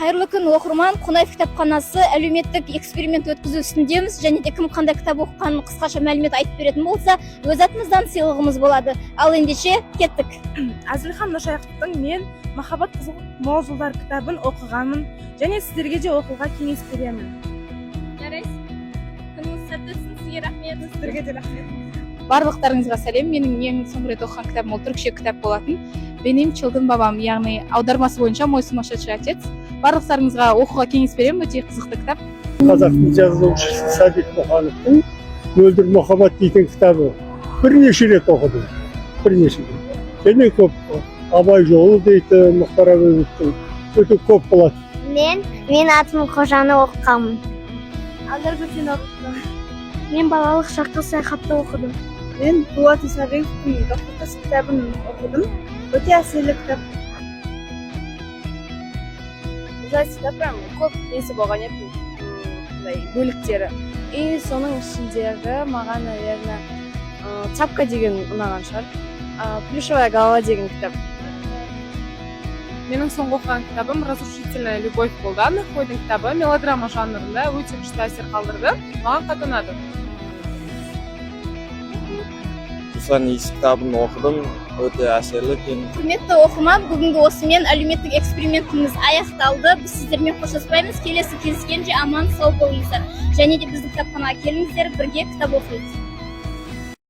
Қайырлы күн оқырман, Қонаев кітапханасы әлеуметтік эксперимент өткізу үстіндеміз, және де кім қандай кітап оқығанын қысқаша мәлімет айтып беретін болса, өз атымыздан сыйлығымыз болады. Ал ендеше кеттік. Әзілхан Нұршайықовтың «Мен махаббат қызыл мол жылдар» кітабын оқығанмын, және сіздерге де оқуға кеңес беремін. Жарайсыз. Күніңіз сәтті өтсін, сізге рахмет. Сіздерге де рахмет. Барлықтарыңызға сәлем. Менің ең соңғы рет оқыған кітабым ол түркше кітап болатын. Benim çılgın babam, яғни аудармасы бойынша мой сумасшедший отец. Барлықтарыңызға оқуға кеңес беремін, өте қызықты кітап. Қазақтың жазушысы Сәбит Мұқановтың «Мөлдір махаббат» дейтін кітабы бірнеше рет оқыдым. Бірнеше рет. Және көп. Абай жолы дейтін Мұхтар Әуезовтің өте көп болады. Мен атым Қожаны оқығанмын. Алдар Көтен оқыдым. Мен балалық шақта саяхатты оқыдым. Мен Дулат Исабековтың «Доқтықыз» кітабын оқыдым. Өте әсерлі кітап. Ужастикта прям көп несі болған еді, бөліктері. И соның ішіндегі маған, наверное, «Цапка» деген ұнаған шығар. «Плюшевая голова» деген кітап. Менің соңғы оқыған кітабым «Разрушительная любовь» болды. Анна Хойдың кітабы мелодрама жанрында өте күшті әсер қалдырды. Маған қатты ұнады. Исаниз кітабын оқыдым, өте әсерлі екен. Құрметті оқырман, бүгінгі осымен әлеуметтік экспериментіміз аяқталды. Біз сіздермен қоштаспаймыз. Келесі кездескенше аман сау болыңыздар. Және де біздің кітапханаға келіңіздер, бірге кітап оқиық.